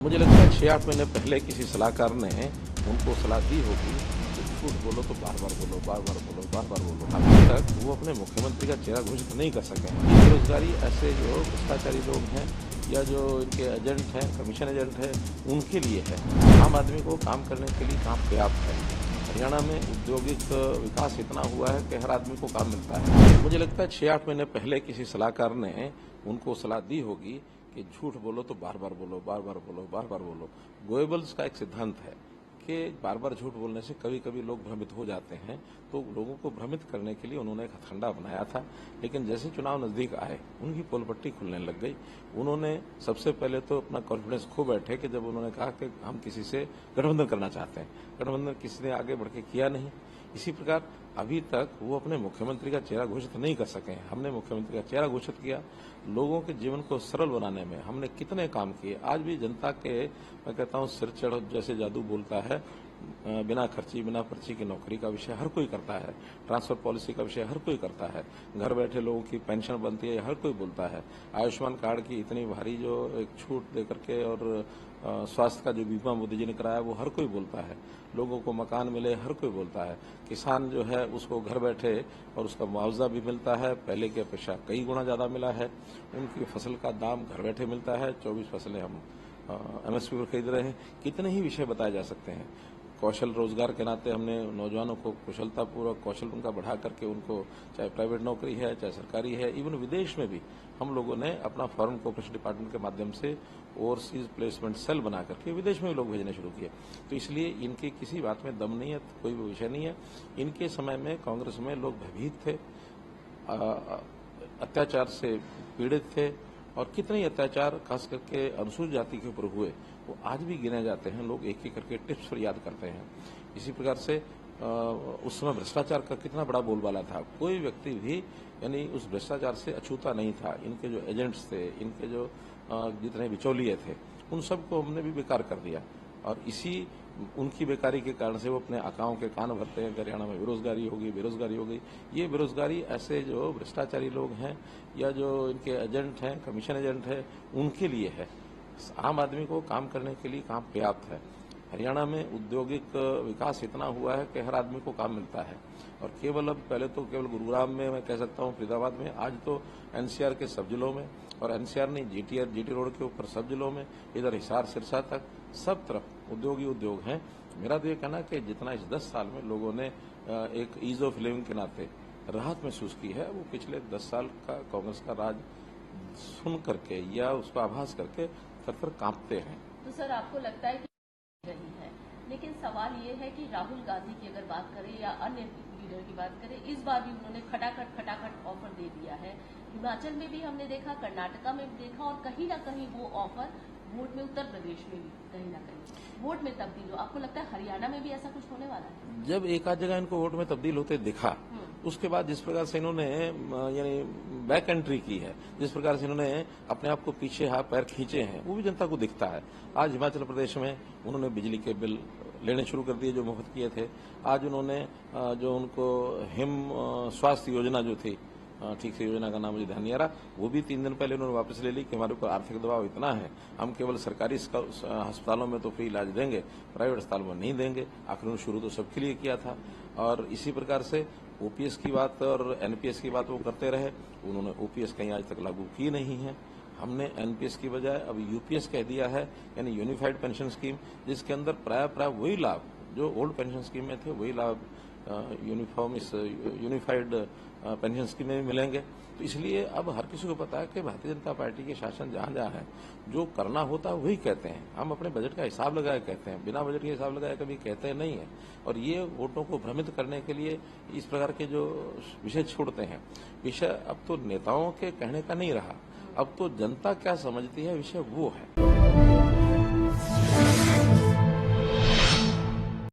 मुझे लगता है 6-8 महीने पहले किसी सलाहकार ने उनको सलाह दी होगी कि झूठ बोलो तो बार बार बोलो, बार बार बोलो, बार बार बोलो। अभी तक वो अपने मुख्यमंत्री का चेहरा घोषित नहीं कर सके। ये बेरोजगारी ऐसे जो भ्रष्टाचारी लोग हैं या जो इनके एजेंट हैं, कमीशन एजेंट हैं, उनके लिए है। आम आदमी को काम करने के लिए काम पर्याप्त है। हरियाणा में औद्योगिक विकास इतना हुआ है कि हर आदमी को काम मिलता है। मुझे लगता है 6-8 महीने पहले किसी सलाहकार ने उनको सलाह दी होगी कि झूठ बोलो तो बार बार बोलो, बार बार बोलो, बार बार बोलो। गोएबल्स का एक सिद्धांत है कि बार बार झूठ बोलने से कभी कभी लोग भ्रमित हो जाते हैं, तो लोगों को भ्रमित करने के लिए उन्होंने एक हथकंडा बनाया था। लेकिन जैसे चुनाव नजदीक आए उनकी पोल पट्टी खुलने लग गई। उन्होंने सबसे पहले तो अपना कॉन्फिडेंस खो बैठे कि जब उन्होंने कहा कि हम किसी से गठबंधन करना चाहते हैं। गठबंधन किसी ने आगे बढ़ के किया नहीं। इसी प्रकार अभी तक वो अपने मुख्यमंत्री का चेहरा घोषित नहीं कर सके। हमने मुख्यमंत्री का चेहरा घोषित किया। लोगों के जीवन को सरल बनाने में हमने कितने काम किए। आज भी जनता के, मैं कहता हूं, सिर चढ़ जैसे जादू बोलता है। बिना खर्ची बिना पर्ची की नौकरी का विषय हर कोई करता है। ट्रांसफर पॉलिसी का विषय हर कोई करता है। घर बैठे लोगों की पेंशन बनती है, हर कोई बोलता है। आयुष्मान कार्ड की इतनी भारी जो एक छूट दे करके और स्वास्थ्य का जो बीमा मोदी जी ने कराया वो हर कोई बोलता है। लोगों को मकान मिले हर कोई बोलता है। किसान जो है उसको घर बैठे और उसका मुआवजा भी मिलता है, पहले की अपेक्षा कई गुना ज्यादा मिला है। उनकी फसल का दाम घर बैठे मिलता है। 24 फसलें हम एमएसपी पर खरीद रहे हैं। कितने ही विषय बताए जा सकते हैं। कौशल रोजगार के नाते हमने नौजवानों को कुशलतापूर्वक कौशल उनका बढ़ा करके उनको, चाहे प्राइवेट नौकरी है चाहे सरकारी है, इवन विदेश में भी हम लोगों ने अपना फॉरेन कोऑपरेशन डिपार्टमेंट के माध्यम से ओवरसीज प्लेसमेंट सेल बना करके विदेश में भी लोग भेजने शुरू किए। तो इसलिए इनकी किसी बात में दम नहीं है, कोई भी विषय नहीं है। इनके समय में कांग्रेस में लोग भयभीत थे, अत्याचार से पीड़ित थे, और कितने ही अत्याचार खास करके अनुसूचित जाति के ऊपर हुए वो आज भी गिने जाते हैं। लोग एक एक करके टिप्स पर याद करते हैं। इसी प्रकार से उस समय भ्रष्टाचार का कितना बड़ा बोलबाला था। कोई व्यक्ति भी यानी उस भ्रष्टाचार से अछूता नहीं था। इनके जो एजेंट्स थे, इनके जो जितने बिचौलिए थे, उन सबको हमने भी बेकार कर दिया। और इसी उनकी बेकारी के कारण से वो अपने आकाओं के कान भरते हैं। हरियाणा में बेरोजगारी होगी, बेरोजगारी हो गई। ये बेरोजगारी ऐसे जो भ्रष्टाचारी लोग हैं या जो इनके एजेंट हैं, कमीशन एजेंट है, उनके लिए है। आम आदमी को काम करने के लिए काम पर्याप्त है। हरियाणा में औद्योगिक विकास इतना हुआ है कि हर आदमी को काम मिलता है। और केवल अब पहले तो केवल गुरुग्राम में, मैं कह सकता हूं फरीदाबाद में, आज तो एनसीआर के सब जिलों में, और एनसीआर नहीं, जीटी रोड के ऊपर सब जिलों में, इधर हिसार सिरसा तक सब तरफ उद्योग ही उद्योग हैं। मेरा तो ये कहना है कि जितना इस 10 साल में लोगों ने एक ईज ऑफ लिविंग के नाते राहत महसूस की है, वो पिछले 10 साल का कांग्रेस का राज सुन करके या उसका आभास करके थर-थर कांपते हैं। तो सर, आपको लगता है कि रही है, लेकिन सवाल ये है कि राहुल गांधी की अगर बात करें या अन्य लीडर की बात करें, इस बार भी उन्होंने खटाखट ऑफर दे दिया है। हिमाचल में भी हमने देखा, कर्नाटका में भी देखा, और कहीं ना कहीं वो ऑफर वोट में, उत्तर प्रदेश में भी कहीं ना कहीं वोट में तब्दील हो। आपको लगता है हरियाणा में भी ऐसा कुछ होने वाला है? जब एक आध जगह इनको वोट में तब्दील होते दिखा, उसके बाद जिस प्रकार से इन्होंने यानी बैक एंट्री की है, जिस प्रकार से इन्होंने अपने आप को पीछे हाथ पैर खींचे हैं, वो भी जनता को दिखता है। आज हिमाचल प्रदेश में उन्होंने बिजली के बिल लेने शुरू कर दिए जो मुफ्त किए थे। आज उन्होंने जो उनको हिम स्वास्थ्य योजना जो थी, ठीक से योजना का नाम मुझे ध्यान नहीं आ रहा, वो भी 3 दिन पहले उन्होंने वापस ले ली कि हमारे ऊपर आर्थिक दबाव इतना है, हम केवल सरकारी अस्पतालों में तो फ्री इलाज देंगे, प्राइवेट अस्पतालों में नहीं देंगे। आखिर उन्होंने शुरू तो सबके लिए किया था। और इसी प्रकार से ओपीएस की बात और एनपीएस की बात वो करते रहे। उन्होंने ओपीएस कहीं आज तक लागू की नहीं है। हमने एनपीएस की बजाय अब यूपीएस कह दिया है, यानी यूनिफाइड पेंशन स्कीम, जिसके अंदर प्राय वही लाभ जो ओल्ड पेंशन स्कीम में थे, वही लाभ यूनिफाइड पेंशन स्कीम में भी मिलेंगे। तो इसलिए अब हर किसी को पता है कि भारतीय जनता पार्टी के शासन जहां जहां है, जो करना होता है वही कहते हैं। हम अपने बजट का हिसाब लगाए कहते हैं, बिना बजट के हिसाब लगाए कभी कहते नहीं है। और ये वोटों को भ्रमित करने के लिए इस प्रकार के जो विषय छोड़ते हैं। विषय अब तो नेताओं के कहने का नहीं रहा, अब तो जनता क्या समझती है विषय वो है।